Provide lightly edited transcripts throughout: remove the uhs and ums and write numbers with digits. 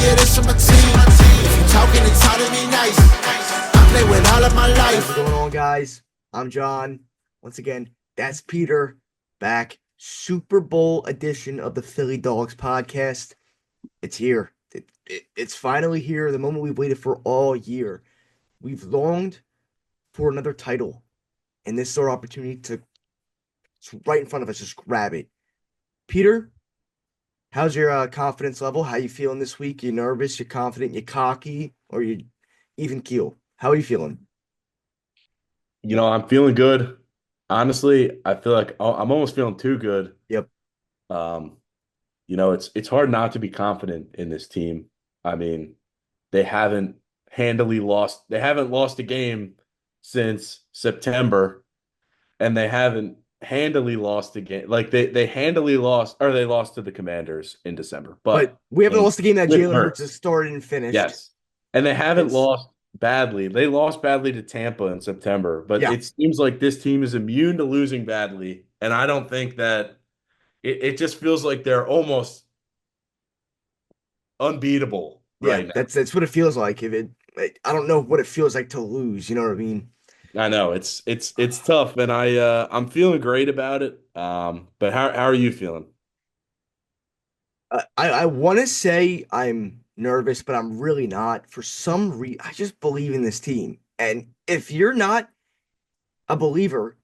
yeah, this is my team. If you talking, it's how to be nice. I play with all of my life. What's going on, guys? I'm John. Once again, that's Peter back. Super Bowl edition of the Philly Dogs podcast. It's here. It's finally here. The moment we've waited for all year. We've longed for another title, and this is our opportunity to. It's right in front of us. Just grab it. Peter, how's your confidence level? How you feeling this week? You nervous? You confident? You cocky? Or you even keel? How are you feeling? I'm feeling good. Honestly, I feel like I'm almost feeling too good. Yep. Um, it's hard not to be confident in this team. I mean, they haven't they haven't lost a game since September, and they haven't handily lost a game. Like they handily lost, or they lost to the Commanders in December. But But we haven't and lost the game that with Jalen Hurts Hurts, has started and finished yes. And they haven't since, lost badly. They lost badly to Tampa in September, but yeah, it seems like this team is immune to losing badly. And I don't think that it just feels like they're almost unbeatable yeah, right now. that's what it feels like. I don't know what it feels like to lose. You know what I mean? I know it's tough, and I'm feeling great about it. But how are you feeling? I want to say I'm nervous, but I'm really not. For some reason, I just believe in this team. And if you're not a believer,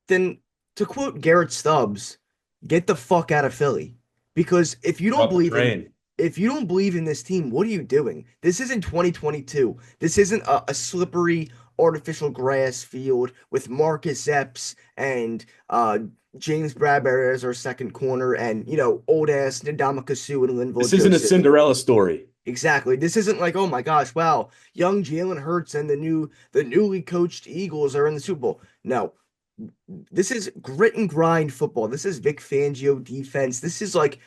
then to quote Garrett Stubbs, get the fuck out of Philly. Because Off the train. if you don't believe in this team, what are you doing? This isn't 2022. This isn't a slippery artificial grass field with Marcus Epps and James Bradbury as our second corner and old ass Ndamukong Suh and Linval This isn't a Joseph. Cinderella story. Exactly. This isn't like, oh my gosh, wow, young Jalen Hurts and the newly coached Eagles are in the Super Bowl. No, this is grit and grind football. This is Vic Fangio defense. This is like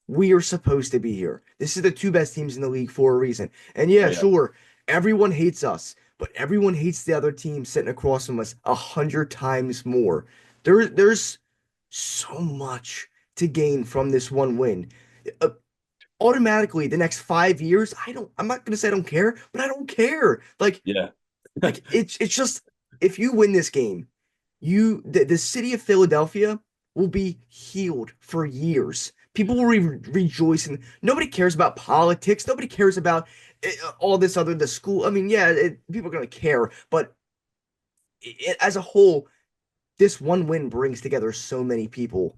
we are supposed to be here. This is the two best teams in the league for a reason. And Oh yeah, yeah. sure, everyone hates us, but everyone hates the other team sitting across from us 100 times more. There's so much to gain from this one win. Uh, Automatically, the next 5 years, I'm not gonna say I don't care, but I don't care. Yeah. It's just if you win this game, the city of Philadelphia will be healed for years. People will rejoice, and nobody cares about politics. Nobody cares about all this other the school. I mean, yeah, people are gonna care, but as a whole, this one win brings together so many people,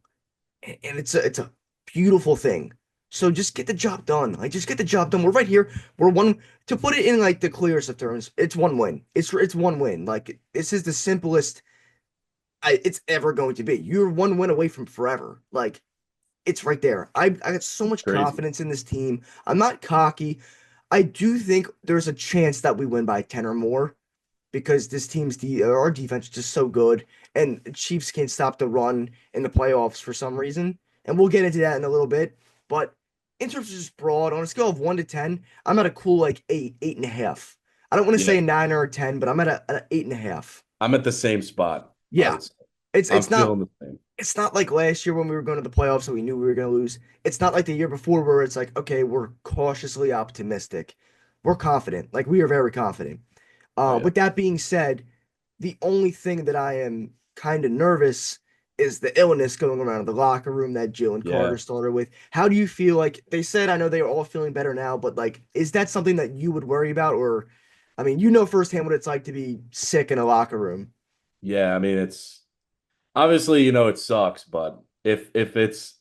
and it's a beautiful thing. So just get the job done. Like just get the job done. We're right here. We're one to put it in like the clearest of terms. It's one win. It's one win. Like this is the simplest it's ever going to be. You're one win away from forever. Like it's right there. I got so much Crazy. confidence in this team. I'm not cocky. I do think there's a chance that we win by 10 or more because this our defense is just so good and Chiefs can't stop the run in the playoffs for some reason. And we'll get into that in a little bit. But in terms of just broad, on a scale of 1 to 10, I'm at a cool like 8.5. I don't want to Yeah. say a 9 or a 10, but I'm at an 8.5. I'm at the same spot, I Yeah. would say. It's I'm it's not feeling the same. it's not like last year when we were going to the playoffs and we knew we were going to lose. It's not like the year before where it's like, okay, we're cautiously optimistic. We're confident. Like we are very confident. Oh yeah. With that being said, the only thing that I am kind of nervous is the illness going around the locker room that Jalen Yeah. Carter started with. How do you feel? Like they said, I know they are all feeling better now, but like, is that something that you would worry about? Or, I mean, you know firsthand what it's like to be sick in a locker room. Yeah, I mean it's obviously, it sucks, but if it's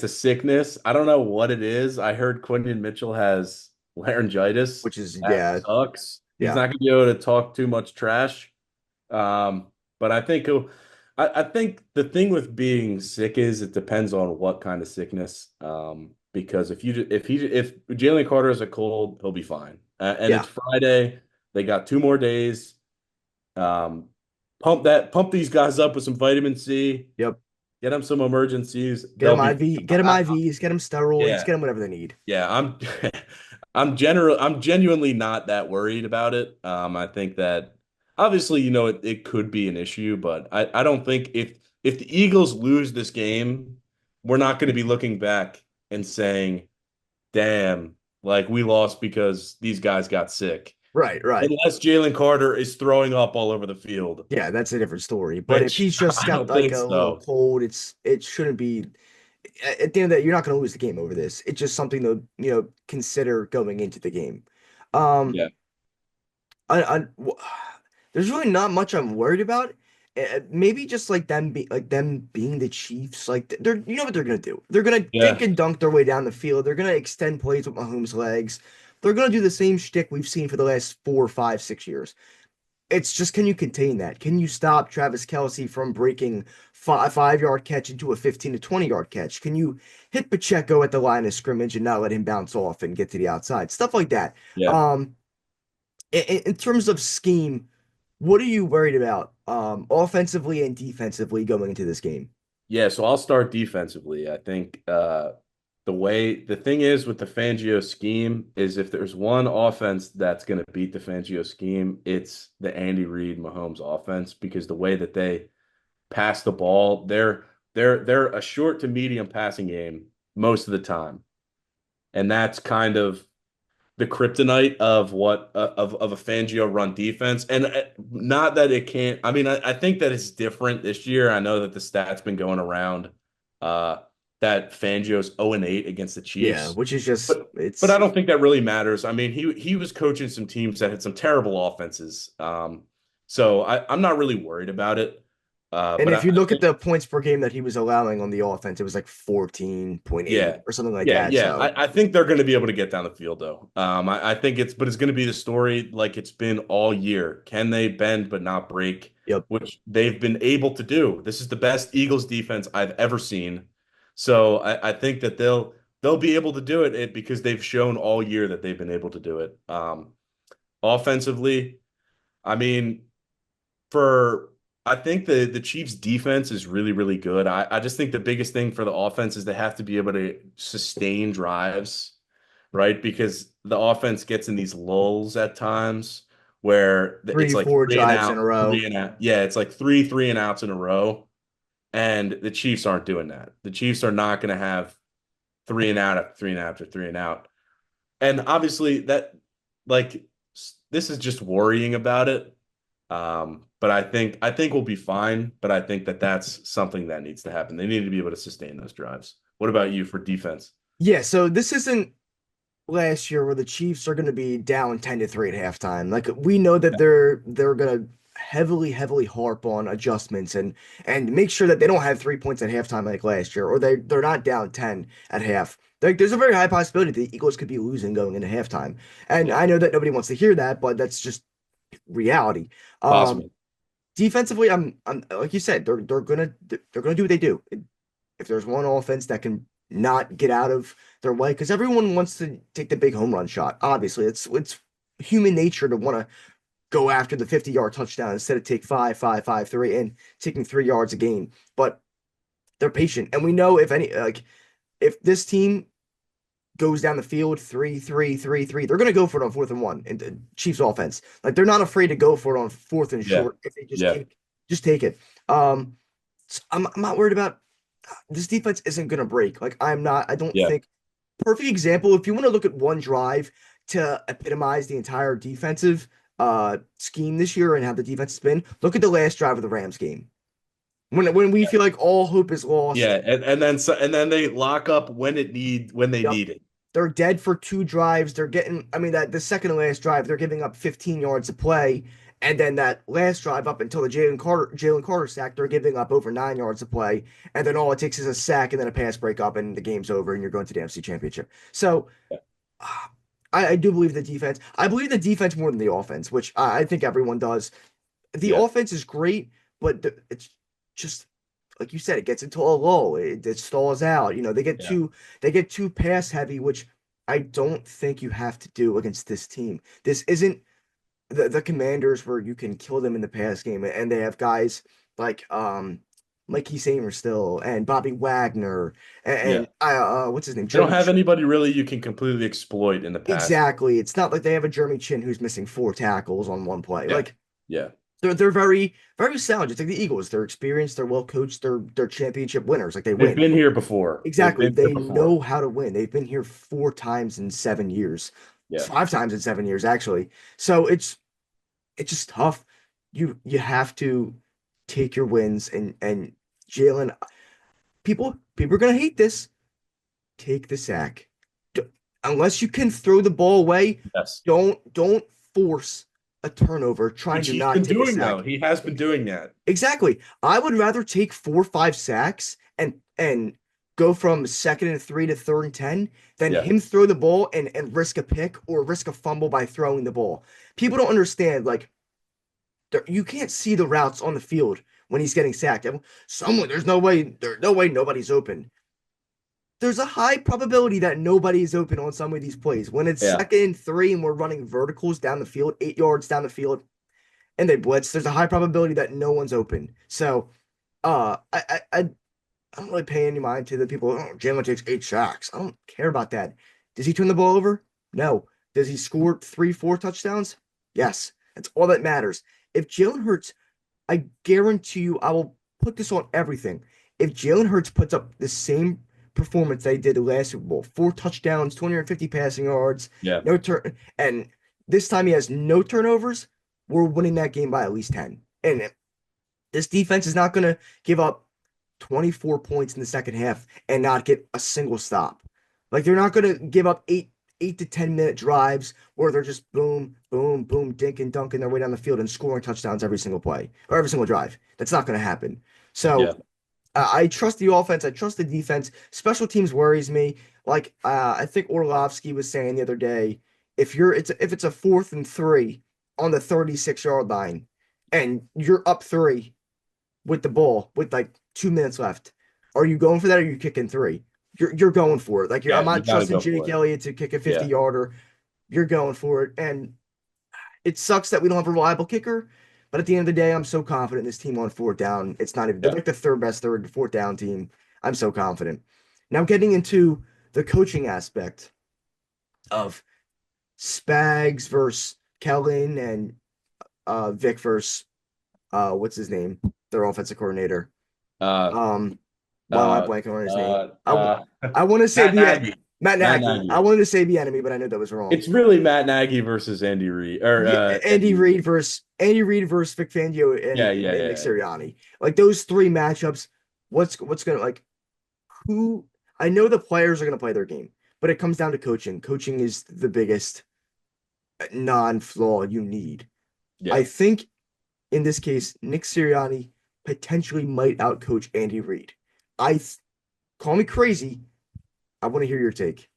a sickness, I don't know what it is. I heard Quinton Mitchell has laryngitis. Which is, That yeah, sucks. He's yeah. not gonna be able to talk too much trash. But I think the thing with being sick is it depends on what kind of sickness. Because if Jalen Carter has a cold, he'll be fine. And Yeah. it's Friday. They got 2 more days. Um, pump these guys up with some vitamin C. Yep. Get them some emergencies. Get They'll them be IV, get them IVs, get them steroids, yeah, get them whatever they need. yeah. I'm genuinely not that worried about it. I think that obviously, it could be an issue, but I don't think if the Eagles lose this game, we're not going to be looking back and saying, damn, Like we lost because these guys got sick. Right, right. Unless Jalen Carter is throwing up all over the field, Yeah, that's a different story. But if which he's just I got don't like think a little so. cold, it shouldn't be at the end of that, you're not going to lose the game over this. It's just something to, consider going into the game. Um, Yeah. there's really not much I'm worried about. Maybe just like them being the Chiefs, like they're what they're gonna do. They're gonna dink Yeah. and dunk their way down the field. They're gonna extend plays with Mahomes' legs. They're gonna do the same shtick we've seen for the last 4, 5, 6 years. It's just, can you contain that? Can you stop Travis Kelce from breaking 5 yard catch into a 15 to 20 yard catch? Can you hit Pacheco at the line of scrimmage and not let him bounce off and get to the outside? Stuff like that. Yeah. Um, in terms of scheme, what are you worried about offensively and defensively going into this game? Yeah, so I'll start defensively. I think the thing is with the Fangio scheme is if there's one offense that's going to beat the Fangio scheme, it's the Andy Reid Mahomes offense because the way that they pass the ball, they're a short to medium passing game most of the time. And that's kind of the kryptonite of what of a Fangio run defense. And not that it can't. I mean, I think that it's different this year. I know that the stats been going around uh, that Fangio's 0-8 against the Yeah, Chiefs, which is just but I it's don't think that really matters. I mean, he was coaching some teams that had some terrible offenses. So I'm not really worried about it. and But if you I look at think the points per game that he was allowing on the offense, it was like 14.8 yeah. or something like Yeah, that. yeah. So, I think they're going to be able to get down the field though. I think but it's going to be the story like it's been all year. Can they bend but not break? yep. Which they've been able to do. This is the best Eagles defense I've ever seen. So I think that they'll be able to do it because they've shown all year that they've been able to do it. Offensively, I mean, for I think the Chiefs defense is really, really good. I just think the biggest thing for the offense is they have to be able to sustain drives, right? Because the offense gets in these lulls at times where it's Three, like four three and drives in a out, row. three and out. Yeah, it's like three and outs in a row. And the Chiefs aren't doing that. The Chiefs are not going to have three and out after three and out after three and out. And obviously that like this is just worrying about it. But I think we'll be fine. But I think that that's something that needs to happen. They need to be able to sustain those drives. What about you for defense? Yeah, so this isn't last year where the Chiefs are going to be down 10-3 at halftime. Like, we know that they're going to heavily harp on adjustments and make sure that they don't have 3 points at halftime like last year, or they're not down 10 at half. Like, there's a very high possibility the Eagles could be losing going into halftime. And Yeah, I know that nobody wants to hear that, but that's just reality. Um, possible. defensively, I'm like you said, they're gonna do what they do. If there's one offense that can not get out of their way, because everyone wants to take the big home run shot. Obviously, it's human nature to want to go after the 50-yard touchdown instead of take 5, 5, 5, 3 and taking 3 yards a game. But they're patient, and we know if this team goes down the field 3, 3, 3, 3, they're gonna go for it on 4th and 1 in the Chiefs offense. Like, they're not afraid to go for it on fourth and Yeah, short if they yeah, just take it. So I'm not worried about this defense isn't gonna break. Like, I don't yeah. think perfect example, if you want to look at one drive to epitomize the entire defensive scheme this year and how the defense has been, look at the last drive of the Rams game. When we feel like all hope is lost, Yeah, and then they lock up when they yep, need it. they're dead for 2 drives. They're getting, I mean, that the second to last drive, they're giving up 15 yards of play. And then that last drive up until the Jalen Carter sack, they're giving up over 9 yards of play. And then all it takes is a sack and then a pass breakup, and the game's over, and you're going to the NFC Championship. So Yeah, uh, I do believe the defense. I believe the defense more than the offense, which I think everyone does. The yeah, offense is great, but it's just like you said, it gets into a lull. It stalls out. yeah, They get too pass heavy, which I don't think you have to do against this team. This isn't the Commanders where you can kill them in the pass game, and they have guys like Mikey Samer still and Bobby Wagner yeah. and what's his name, They don't Jeremy. have anybody really you can completely exploit in the pass. Exactly. It's not like they have a Jeremy Chin who's missing 4 tackles on one play. Yeah, Like, yeah, They're very very sound, just like the Eagles. They're experienced, they're well coached, they're championship winners. Like they They've win. been here before. They've Exactly. been here They before. know how to win. They've been here 4 times in 7 years, Yeah. 5 times in 7 years, actually. So it's just tough. You have to take your wins and Jalen. People are gonna hate this. Take the sack. D- Unless you can throw the ball away, Yes. don't force a turnover trying Which to he's not been take a doing though. sack. He has been doing that. Exactly. I would rather take 4 or 5 sacks and go from 2nd and 3 to 3rd and 10 than Yeah. him throw the ball and risk a pick or risk a fumble by throwing the ball. People don't understand, like you can't see the routes on the field when he's getting sacked. There's no way nobody's open. There's a high probability that nobody is open on some of these plays. When it's Yeah. 2nd and 3 and we're running verticals down the field, 8 yards down the field, and they blitz, there's a high probability that no one's open. So I don't really pay any mind to the people. Oh, Jalen takes 8 sacks. I don't care about that. Does he turn the ball over? No. Does he score 3, 4 touchdowns? Yes. That's all that matters. If Jalen Hurts, I guarantee you, I will put this on everything. If Jalen Hurts puts up the same performance they did the last Super Bowl, 4 touchdowns, 250 passing yards, Yeah. no turn, and this time he has no turnovers, we're winning that game by at least 10. And this defense is not going to give up 24 points in the second half and not get a single stop. Like they're not going to give up 8 to 10 minute drives where they're just boom, boom, boom, dink and dunking their way down the field and scoring touchdowns every single play or every single drive. That's not going to happen. So Yeah. I trust the offense. I trust the defense. Special teams worries me. Like I think Orlovsky was saying the other day, if it's a 4th and 3 on the 36-yard line and you're up three with the ball with like 2 minutes left. Are you going for that or are you kicking three? You're going for it. I'm Yeah. You not got to trusting go Jake for it. Elliott to kick a 50 Yeah. yarder. You're going for it. And it sucks that we don't have a reliable kicker. But at the end of the day, I'm so confident in this team on 4th down. It's not even, they're Yeah. like the third best 4th down team. I'm so confident. Now, getting into the coaching aspect of Spags versus Kellen and Vic versus what's his name? Their offensive coordinator. Uh, Um, why am I uh, blanking on his name? uh, I uh, I want to say Matt the Nagy. Matt Matt Nagy. I Nagy. wanted to say the enemy, but I knew that was wrong. It's really Matt Nagy versus Andy Reid or Yeah, Andy Reid. Andy Reid versus Vic Fangio Yeah, and, yeah, and Nick yeah, Sirianni. Like those three matchups, what's gonna like who I know the players are gonna play their game, but it comes down to coaching. Coaching is the biggest non-flaw you need. yeah. I think in this case, Nick Sirianni potentially might outcoach Andy Reid. I th- Call me crazy. I want to hear your take.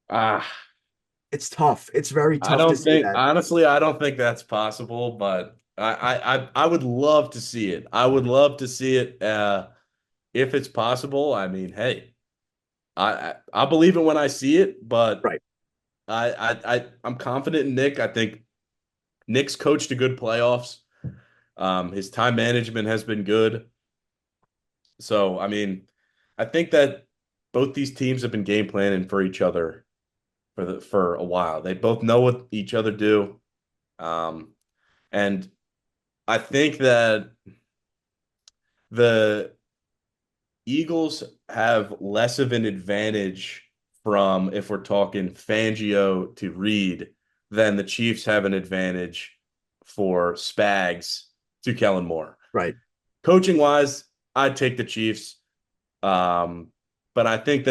Ah, It's tough. It's very I tough to don't say think that. honestly, I don't think that's possible, but I would love to see it. I would love to see it if it's possible. I mean, hey, I believe it when I see it, but Right. I'm confident in Nick. I think Nick's coached a good playoffs. His time management has been good. So, I mean, I think that both these teams have been game planning for each other for a while. They both know what each other do. Um, and I think that the Eagles have less of an advantage from if we're talking Fangio to Reed than the Chiefs have an advantage for Spags to Kellen Moore. Right. Coaching wise, I'd take the Chiefs. Um, but I think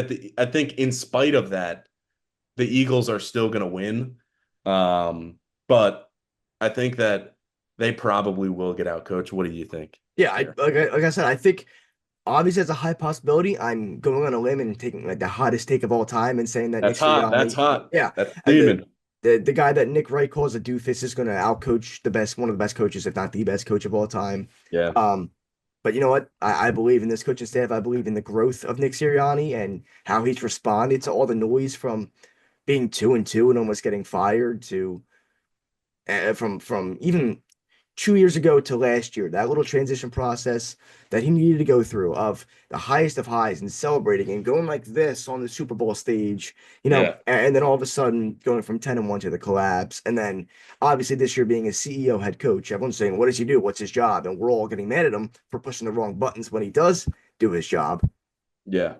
in spite of that, the Eagles are still going to win. But I think that they probably will get out coached. What do you think Yeah, here? like I said, I think obviously it's a high possibility. I'm going on a limb and taking like the hottest take of all time and saying that Nick That's hot. That's Sirianni, hot. yeah, That's uh, the steaming. the guy that Nick Wright calls a doofus is going to outcoach one of the best coaches, if not the best coach of all time. Yeah. Um, but you know what? I believe in this coaching staff. I believe in the growth of Nick Sirianni and how he's responded to all the noise from being 2-2 and almost getting fired to from even 2 years ago to last year, that little transition process that he needed to go through of the highest of highs and celebrating and going like this on the Super Bowl stage, Yeah. and then all of a sudden going from 10-1 to the collapse. And then obviously this year being a CEO head coach, everyone's saying, what does he do? What's his job? And we're all getting mad at him for pushing the wrong buttons when he does do his job. Yeah.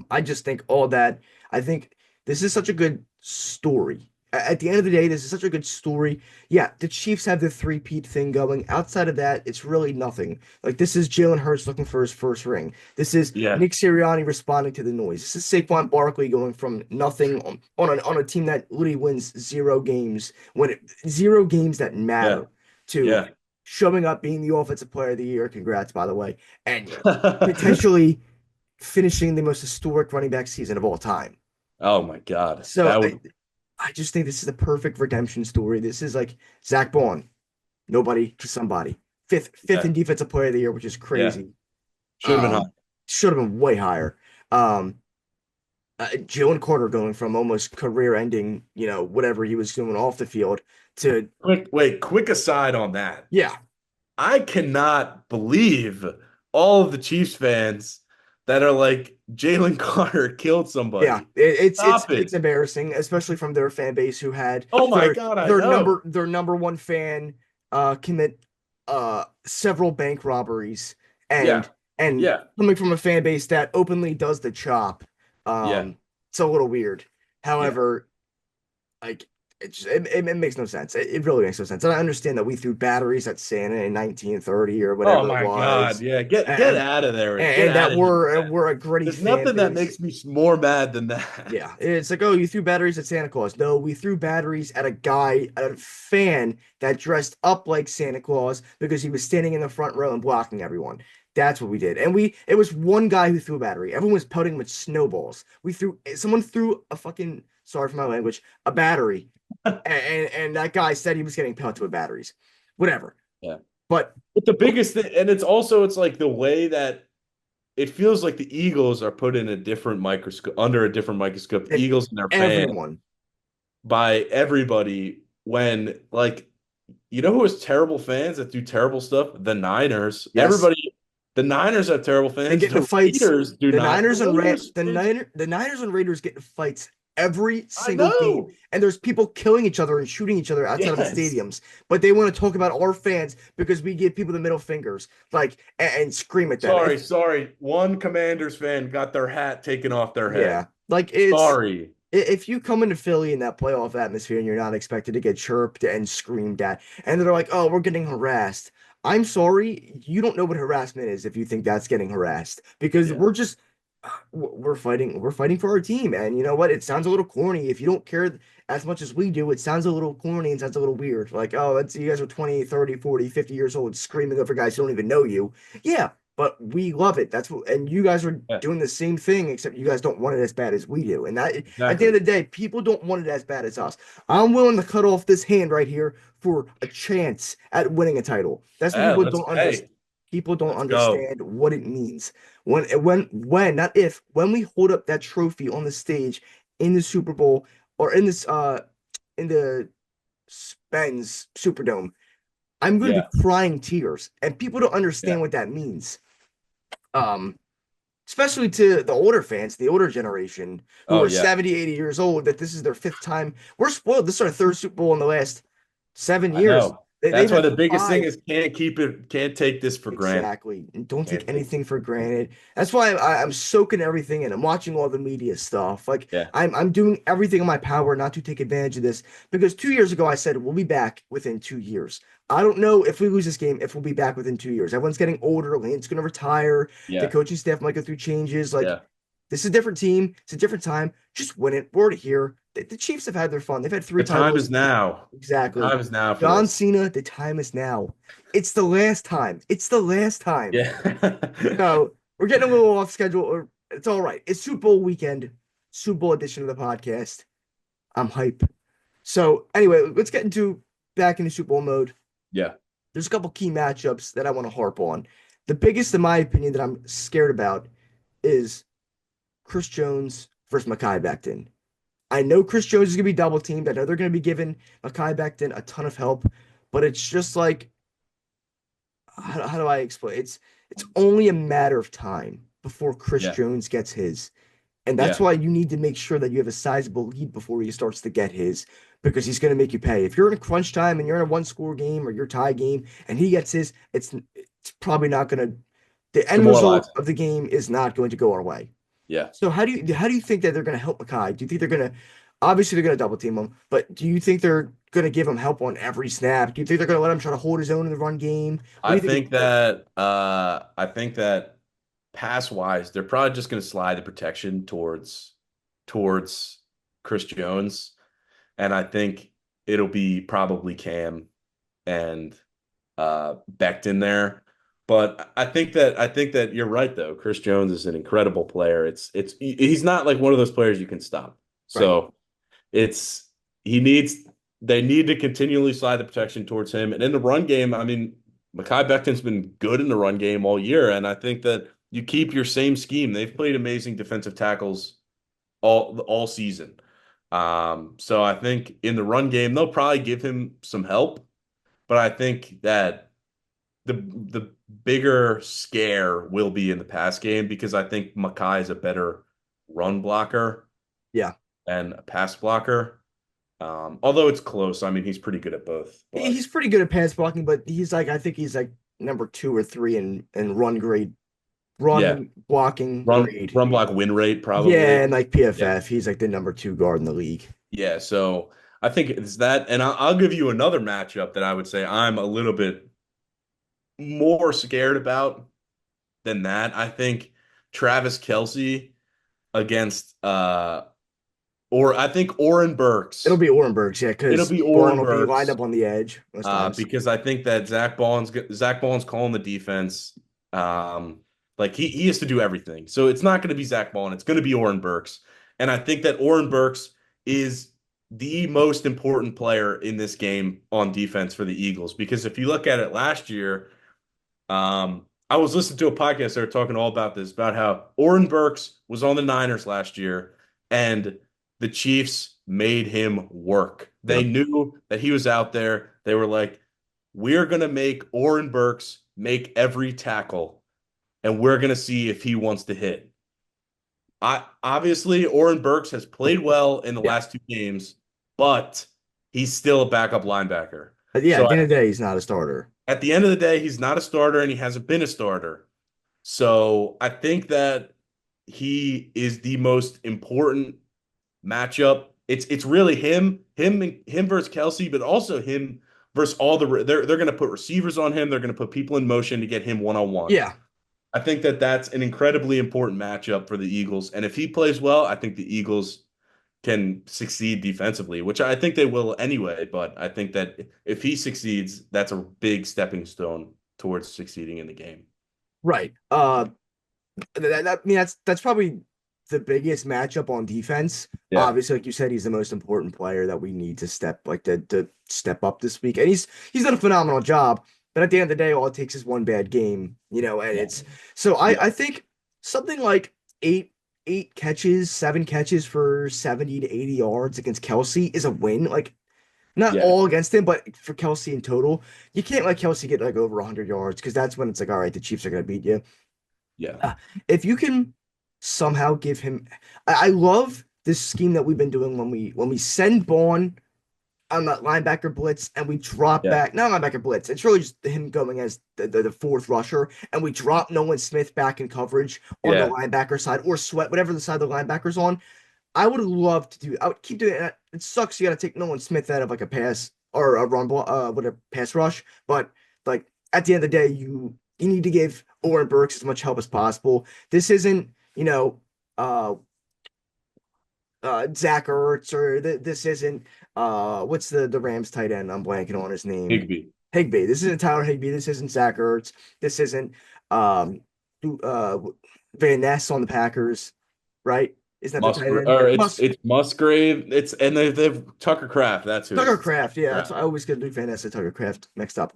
I just think all that. I think this is such a good story. At the end of the day, this is such a good story. Yeah, the Chiefs have the three-peat thing going. Outside of that, it's really nothing. Like this is Jalen Hurts looking for his first ring. This is Yeah. Nick Sirianni responding to the noise. This is Saquon Barkley going from nothing on a team that literally wins zero games that Yeah. matter to Yeah. showing up, being the offensive player of the year. Congrats, by the way, and potentially finishing the most historic running back season of all time. Oh my God. So That I, would I just think this is the perfect redemption story. This is like Zach Bond, nobody to somebody. Fifth yeah. in defensive player of the year, which is Yeah. crazy. Should have been hot. Should have been way higher. Um, Jalen Carter going from almost career ending, whatever he was doing off the field to Quick aside on that. yeah, I cannot believe all of the Chiefs fans that are like Jalen Carter killed yeah. somebody. It's Stop it's it. embarrassing, especially from their fan base who had Oh my their God, I their know. number one fan commit several bank robberies Yeah. and Yeah. coming from a fan base that openly does the chop. Yeah. It's a little weird. Yeah. However, like it makes no sense. It really makes no sense. And I understand that we threw batteries at Santa in 1930 or Oh whatever it my God. was, Yeah. Get and out of there. Get and out that of here with we're that. we're a gritty There's fan nothing that base. makes me more mad than that. Yeah, it's like, oh, you threw batteries at Santa Claus. No, we threw batteries at a fan that dressed up like Santa Claus because he was standing in the front row and blocking everyone. That's what we did. And it was one guy who threw a battery. Everyone was pelting with snowballs. Someone threw a fucking, sorry for my language, a battery. And that guy said he was getting pelted with batteries. Whatever. Yeah. But But the biggest thing, and it's like the way that it feels like the Eagles are put in a different microscope, under a different microscope, the and Eagles and their fans, everyone, by everybody when like who has terrible fans that do terrible stuff? The Niners. yes. The Niners have terrible They fans. get into The fights. Raiders do The not. Niners and Ram, the Niners and Raiders get in fights every I single game, know. and there's people killing each other and shooting each other outside of the Yes. stadiums. But they want to talk about our fans because we give people the middle fingers, like and scream at them. Sorry. One Commanders fan got their hat taken off their Yeah, head. like Sorry. if you come into Philly in that playoff atmosphere and you're not expected to get chirped and screamed at, and they're like, "Oh, we're getting harassed." I'm sorry, you don't know what harassment is if you think that's getting harassed because Yeah. we're fighting for our team. And you know what? It sounds a little corny. If you don't care as much as we do, it sounds a little corny and sounds a little weird. Like, oh, that's you guys are 20, 30, 40, 50 years old screaming over guys who don't even know you. Yeah, but we love it. That's what, and you guys are Yeah. doing the same thing, except you guys don't want it as bad as we do. And that at the Exactly. end of the day, people don't want it as bad as us. I'm willing to cut off this hand right here for a chance at winning a title. That's what Yeah, people don't understand. hey, People don't let's go. understand what it means. When not if when we hold up that trophy on the stage in the Super Bowl or in the Benz Superdome, I'm going to Yeah. be crying tears, and people don't Yeah. understand what that means. Um, Especially to the older fans, the older generation who Oh are yeah. 70, 80 years old, that this is their fifth time. We're spoiled. This is our third Super Bowl in the last 7 years. I know. They've That's why had the biggest thing five. is can't take this for granted. Exactly. And don't take Can't take anything for granted. That's why I'm soaking everything in. I'm watching all the media stuff. Like Yeah. I'm doing everything in my power not to take advantage of this because 2 years ago I said we'll be back within 2 years. I don't know if we lose this game if we'll be back within 2 years. Everyone's getting older. Lane's going to retire. The Yeah. coaching staff might go through changes. Like Yeah. this is a different team. It's a different time. Just win it. We're already here. The Chiefs have had their fun. They've had three The time is titles. now. The Exactly. time is now for John this. Cena, the time is now. It's the last time. It's the last time. Yeah. So we're getting a little off schedule, or it's all right. It's Super Bowl weekend, Super Bowl edition of the podcast. I'm hype. So anyway, let's get into back into Super Bowl mode. Yeah. There's a couple key matchups that I want to harp on. The biggest, in my opinion, that I'm scared about is Chris Jones versus Mekhi Becton. I know Chris Jones is going to be double teamed. I know they're going to be giving Mekhi Becton a ton of help, but it's just like how do I explain? It's only a matter of time before Chris Yeah, Jones gets his. And that's yeah, why you need to make sure that you have a sizable lead before he starts to get his, because he's going to make you pay. If you're in a crunch time and you're in a one-score game or you're tie game and he gets his, it's probably not going to. The end result demoralizing. of the game is not going to go our way. Yeah, So how do you think that they're going to help Makai? Do you think they're going to obviously they're going to double team him, but do you think they're going to give him help on every snap? Do you think they're going to let him try to hold his own in the run game? What do you think? I think that pass wise, they're probably just going to slide the protection towards Chris Jones, and I think it'll be probably Cam and Becton there. But I think that you're right though. Chris Jones is an incredible player. He's not like one of those players you can stop. Right. So it's he needs they need to continually slide the protection towards him. And in the run game, I mean, Mekhi Becton's been good in the run game all year, and I think that you keep your same scheme. They've played amazing defensive tackles all season. So I think in the run game, they'll probably give him some help, but I think that the bigger scare will be in the pass game because I think Makai is a better run blocker Yeah. and a pass blocker. Although it's close, I mean he's pretty good at both. But He's pretty good at pass blocking, but I think he's like number two or three in yeah, run blocking grade. run block win rate Yeah, probably. and like Yeah, PFF, he's like the number two guard in the league. yeah. So I think it's that, and I'll give you another matchup that I would say I'm a little bit more scared about than that. I think Travis Kelsey against or I think Oren It'll Burks. be Orenberg's, yeah, It'll because be Bourne Oren will be lined Burks up on the edge most times. because I think that Zach Ball's calling the defense. Like he has to do everything. So it's not going to be Zach Ball, it's going to be Oren Burks. And I think that Oren Burks is the most important player in this game on defense for the Eagles because if you look at it last year, I was listening to a podcast. They were talking all about this, about how Oren Burks was on the Niners last year, and the Chiefs made him work. They Yep. knew that he was out there. They were like, "We're gonna make Oren Burks make every tackle, and we're gonna see if he wants to hit." I obviously Oren Burks has played well in the Yeah. last two games, but he's still a backup linebacker. But yeah, So at the end of the day, he's not a starter. at the end of the day, he's not a starter and he hasn't been a starter. So I think that he is the most important matchup. It's really him versus Kelsey, but also him versus all they're going to put receivers on him. They're going to put people in motion to get him one on one. Yeah. I think that that's an incredibly important matchup for the Eagles. And if he plays well, I think the Eagles can succeed defensively, which I think they will anyway. But I think that if he succeeds, that's a big stepping stone towards succeeding in the game. Right. I mean that's probably the biggest matchup on defense. Yeah. Obviously, like you said, he's the most important player that we need to to step up this week, and he's done a phenomenal job. But at the end of the day, all it takes is one bad game, and Yeah. it's so Yeah. I think something like eight catches, 7 catches for 70 to 80 yards against Kelsey is a win. Like not Yeah. all against him, but for Kelsey in total, you can't let Kelsey get like over 100 yards because that's when it's like, all right, the Chiefs are gonna beat you. Yeah. Uh, if you can somehow give him, I love this scheme that we've been doing when we send Bond on that linebacker blitz and we drop Yeah. back, not linebacker blitz. It's really just him going as the fourth rusher, and we drop Nolan Smith back in coverage on the Yeah. linebacker side or sweat whatever the side the linebacker's on. I would love to do. I would keep doing it. It sucks. You got to take Nolan Smith out of like a pass or a run block, with a pass rush. But like at the end of the day, you need to give Oren Burks as much help as possible. This isn't, uh, Zach Ertz or this isn't what's the Rams tight end? I'm blanking on his name. Higby. Higbee. This isn't Tyler Higbee. This isn't Zach Ertz. This isn't um uh Van Ness on the Packers, right? Isn't that the tight Musgrave end? or it's Musgrave. It's and they've Tucker Craft. That's who it Tucker is. Craft, yeah, that's Craft. I always get Luke Van Ness and Tucker Craft mixed up.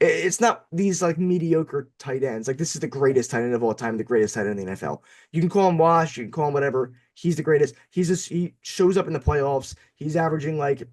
It's not these like mediocre tight ends. Like this is the greatest tight end of all time, the greatest tight end in the NFL. You can call him Wash, you can call him whatever. He's the greatest. He shows up in the playoffs. He's averaging like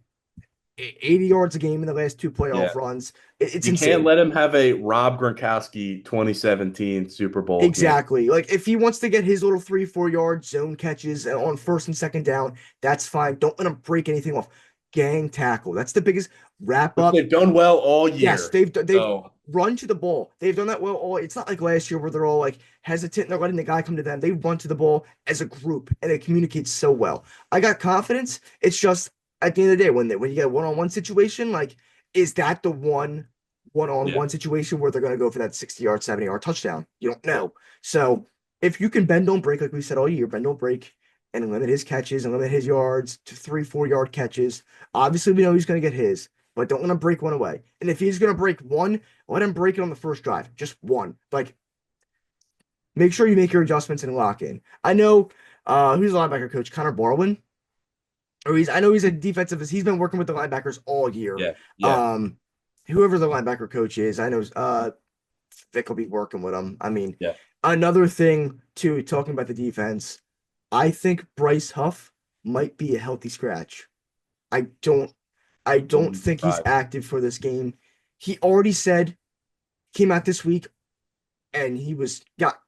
80 yards a game in the last two Yeah. playoff runs. It's You can't insane. let him have a Rob Gronkowski 2017 Super Bowl game. Exactly. Like if he wants to get his little 3, 4 yard zone catches on first and second down, that's fine. Don't let him break anything off. Gang tackle. That's the biggest wrap Which up. they've done well all Yes, year. they've So run to the ball. They've done that well. All it's not like last year where they're all like hesitant and they're letting the guy come to them. They run to the ball as a group and it communicates so well. I got confidence. It's just at the end of the day when you get a one-on-one situation, like is that the yeah, one-on-one situation where they're going to go for that 60-yard, 70-yard touchdown? You don't know. So if you can bend don't break like we said all year, bend don't break and limit his catches and limit his yards to 3, 4 yard catches. Obviously, we know he's going to get his but don't let him break one away. And if he's going to break one, let him break it on the first drive. Just one. Like, make sure you make your adjustments and lock in. I know who's the linebacker coach? Connor Barwin. I know he's a defensive. He's been working with the linebackers all year. yeah, yeah. Um, whoever the linebacker coach is, I know Vic will be working with him. I mean, Yeah. another thing too, talking about the defense, I think Bryce Huff might be a healthy scratch. I don't I don't Wouldn't think he's surprise. active for this game. He already said came out this week and he was got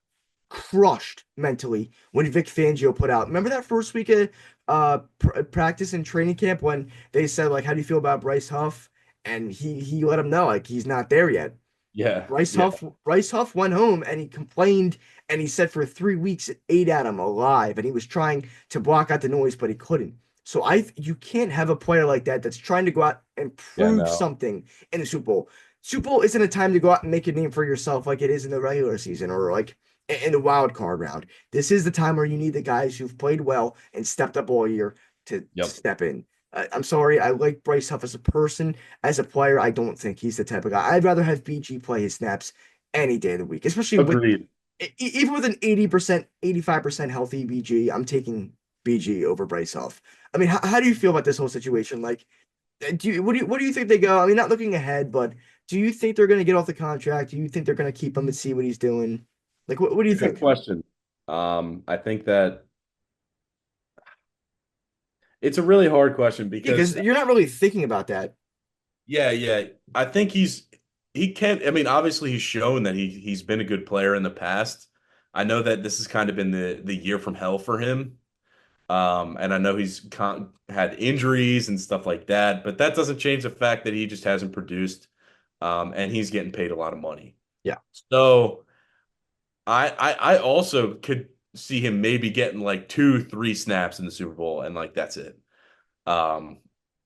crushed mentally when Vic Fangio put out. Remember that first week of practice and training camp when they said like, "How do you feel about Bryce Huff?" And he let him know like he's not there yet. Yeah, yeah, Bryce Huff went home and he complained and he said for 3 weeks it ate at him alive and he was trying to block out the noise but he couldn't. So you can't have a player like that that's trying to go out and yeah. prove No, something in the Super Bowl. Super Bowl isn't a time to go out and make a name for yourself like it is in the regular season or like in the wild card round. This is the time where you need the guys who've played well and stepped up all year to yep. step in. I'm sorry, I like Bryce Huff as a person. As a player, I don't think he's the type of guy. I'd rather have BG play his snaps any day of the week, especially with Agreed. even with an 80%, 85% healthy BG. I'm taking BG over Bryce Huff. I mean, how do you feel about this whole situation? Like, what do you think they go? I mean, not looking ahead, but do you think they're going to get off the contract? Do you think they're going to keep him and see what he's doing? Like, what do you Good think? question. I think that it's a really hard question Yeah, because because you're not really thinking about that. yeah, yeah. I think he can. I mean, obviously he's shown that he's been a good player in the past. I know that this has kind of been the year from hell for him. And I know had injuries and stuff like that, but that doesn't change the fact that he just hasn't produced. And he's getting paid a lot of money. Yeah. So I also could see him maybe getting like 2, 3 snaps in the Super Bowl, and like that's it. Um,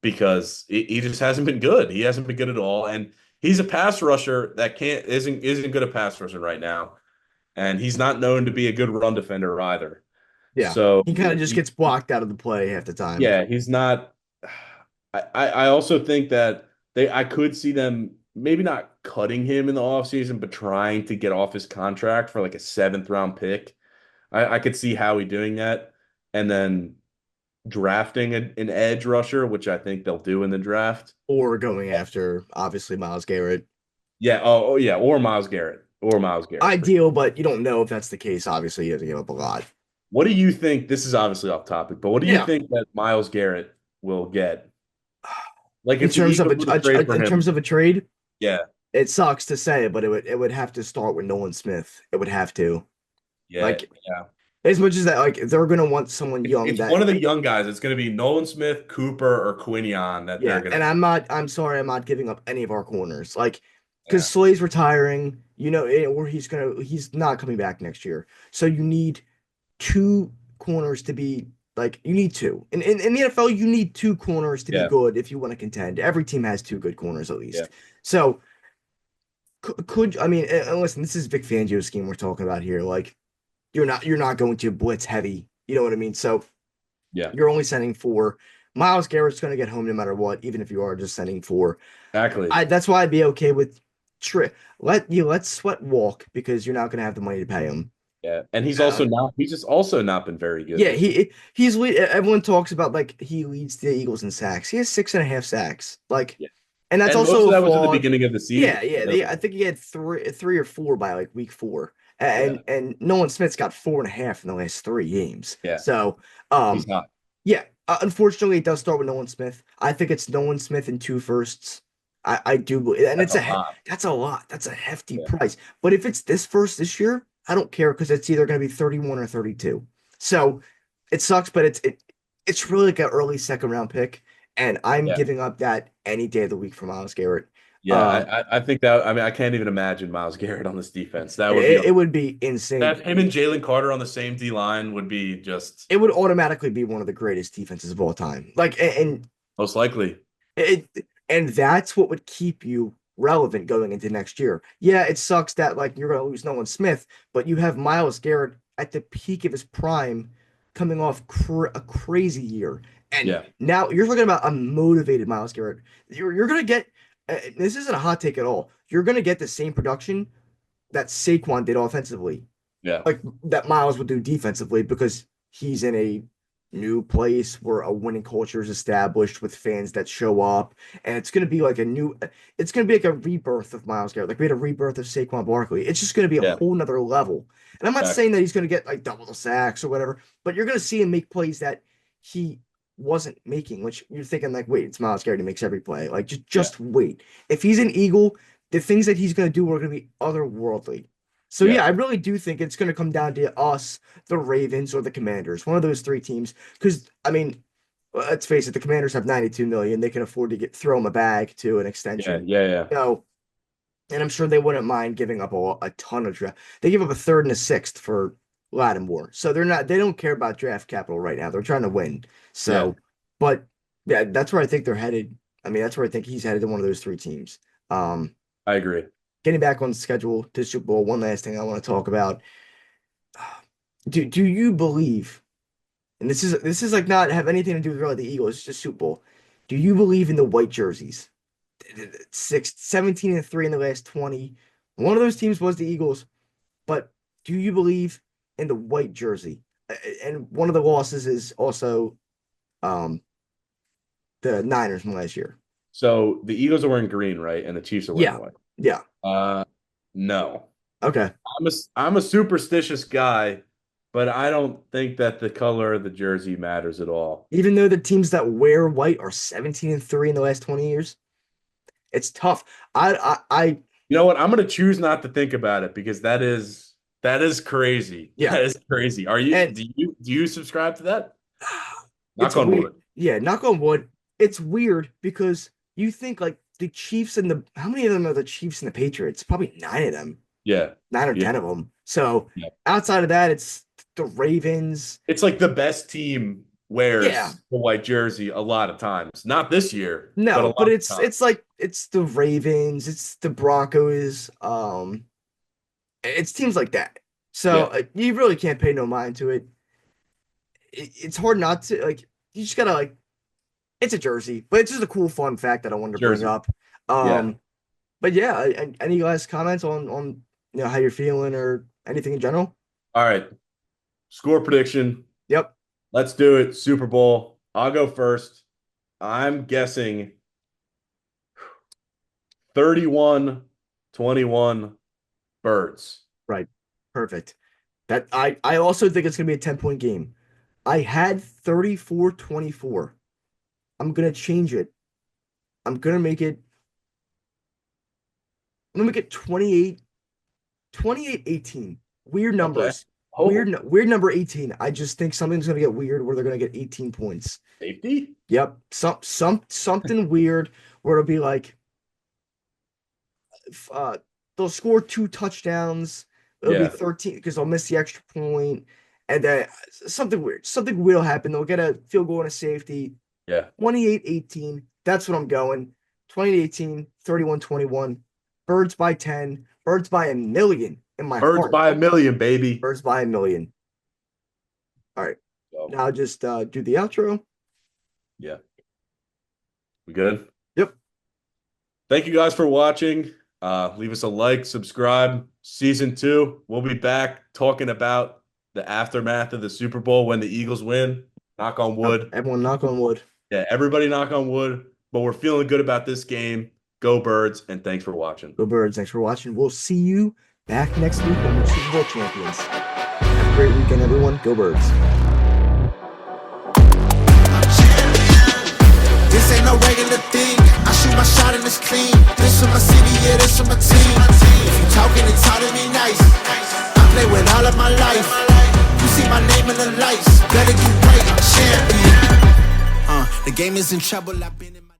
because he just hasn't been good. He hasn't been good at all, and he's a pass rusher that isn't good at pass rushing right now, and he's not known to be a good run defender either. Yeah. So He kind of just gets blocked out of the play half the time. yeah, he's not. I also think that I could see them maybe not cutting him in the offseason, but trying to get off his contract for like a 7th round pick. I could see Howie doing that, and then drafting an edge rusher, which I think they'll do in the draft. Or going after, obviously, Miles Garrett. Yeah. Oh, yeah. Or Miles Garrett. Or Miles Garrett. Ideal, but you don't know if that's the case. Obviously, you have to give up a lot. What do you think? This is obviously off topic, but what do you Yeah. think that Miles Garrett will get? Like In if the terms of Eagles were to trade for in terms him, of a trade, yeah, it sucks to say, but it would have to start with Nolan Smith. It would have to. yeah, Like yeah. as much as that, like they're gonna want someone young It's that one of the young guys. It's going to be Nolan Smith, Cooper, or Quinion that they're yeah. going And to. I'm sorry, I'm not giving up any of our corners. Like because Yeah, Slay's retiring, or he's not coming back next year. So you need two corners to be like you need two. In the NFL, you need two corners to be yeah, good if you want to contend. Every team has two good corners at yeah, least. So could I mean and listen, this is Vic Fangio's scheme we're talking about here. Like you're not going to blitz heavy. You know what I mean? So yeah. you're only sending four. Miles Garrett's going to get home no matter what, even if you are just sending four. Exactly. That's why I'd be okay with let Sweat walk because you're not going to have the money to pay him. Yeah, and he's Uh, also not. He's just also not been very good yeah, this year. he's lead. Everyone talks about like he leads the Eagles in sacks. He has 6.5 sacks. Like, Yeah, and that's and most also of a that was at the flaw. beginning of the season. Yeah, yeah. I think he had three or four by like week four, Yeah, and Nolan Smith's got 4.5 in the last 3 games. yeah. So, He's um, not. yeah, Unfortunately, it does start with Nolan Smith. I think it's Nolan Smith and 2 firsts. I do believe, and That's a lot. that's a lot. That's a hefty Yeah. price. But if it's this first this year, I don't care because it's either going to be 31 or 32. So it sucks, but it's really like an early second round pick, and I'm Yeah. giving up that any day of the week for Myles Garrett. Yeah, I think that, I mean, I can't even imagine Myles Garrett on this defense. That would be It would be insane. that him and Jalen Carter on the same D line would be just It would automatically be one of the greatest defenses of all time. Like, and most likely. it, and that's what would keep you relevant going into next year. Yeah, it sucks that like you're going to lose Nolan Smith, but you have Myles Garrett at the peak of his prime, coming off a crazy year, and Yeah. now you're talking about a motivated Myles Garrett. You're going to get this isn't a hot take at all. You're going to get the same production that Saquon did offensively, Yeah. like that Miles would do defensively, because he's in a new place where a winning culture is established with fans that show up, and it's going to be like it's going to be like a rebirth of Miles Garrett. Like we had a rebirth of Saquon Barkley. It's just going to be a Yeah. whole nother level. And I'm not saying that he's going to get like double the sacks or whatever, but you're going to see him make plays that he wasn't making, which you're thinking like, wait, it's Miles Garrett. He makes every play. Like just wait. If he's an Eagle, the things that he's going to do are going to be otherworldly. So Yeah. yeah, I really do think it's going to come down to us, the Ravens, or the Commanders, one of those three teams. Because I mean, let's face it, the Commanders have 92 million. They can afford to throw him a bag to an Yeah. extension. Yeah. And I'm sure they wouldn't mind giving up a ton of draft. They give up a third and a sixth for Lattimore, so they don't care about draft capital right now. They're trying to win. So, Yeah. but yeah, that's where I think they're headed. I mean, that's where I think he's headed to one of those three teams. I agree. Getting back on schedule to Super Bowl, one last thing I want to talk about. Do you believe, and this is like not have anything to do with really the Eagles, it's just Super Bowl. Do you believe in the white jerseys? 17-3 in the last 20. One of those teams was the Eagles, but do you believe in the white jersey? And one of the losses is also the Niners from last year. So the Eagles are wearing green, right? And the Chiefs are wearing white. Yeah. No. Okay. I'm a superstitious guy, but I don't think that the color of the jersey matters at all. Even though the teams that wear white are 17-3 in the last 20 years, it's tough. I You know what? I'm going to choose not to think about it because that is crazy. Yeah. That is crazy. Are you And- do you subscribe to that? It's Knock on weird. wood. Yeah, knock on wood. It's weird because you think like the Chiefs and how many of them are the Chiefs and the Patriots? Probably 9 of them, Yeah. 9 or Yeah. 10 of them. So Yeah. outside of that, it's the Ravens. It's like the best team wears Yeah. the white jersey a lot of times. Not this year. but a No, lot but of it's times. like it's the Ravens, it's the Broncos, it's teams like that. So Yeah. you really can't pay no mind to it. It's hard not to like. You just gotta like. It's a jersey, but it's just a cool, fun fact that I wanted to Jersey. bring up. Yeah. But yeah, any last comments on how you're feeling or anything in general? All right. Score prediction. Yep. Let's do it. Super Bowl. I'll go first. I'm guessing 31-21 Birds. Right. Perfect. That I also think it's gonna be a 10-point game. I had 34-24. I'm gonna change it. I'm gonna make it 28-18. Weird numbers. Oh, Weird number 18. I just think something's gonna get weird where they're gonna get 18 points. safety? Yep. Something weird where it'll be like they'll score 2 touchdowns. It'll Yeah. be 13 because they'll miss the extra point. And then something weird. Something weird will happen. They'll get a field goal and a safety. Yeah. 28-18. That's what I'm going. 28-18, 31-21. Birds by 10. Birds by a million in my Birds heart. by a million, baby. Birds by a million. All right. So, Now just do the outro. yeah. We good? Yep. Thank you guys for watching. Leave us a like, subscribe. Season 2, we'll be back talking about the aftermath of the Super Bowl when the Eagles win. Knock on wood. Everyone knock on wood. Yeah, everybody knock on wood. But we're feeling good about this game. Go Birds, and thanks for watching. Go Birds. Thanks for watching. We'll see you back next week when we're Super Bowl champions. Have a great weekend, everyone. Go Birds. I'm This ain't no regular thing. I shoot my shot and it's clean. This for my city, yeah, this for my team. If you talking and talking me nice, I play with all of my life. You see my name in the lights, better get right, I'm a champion. The game is in trouble, I've been in my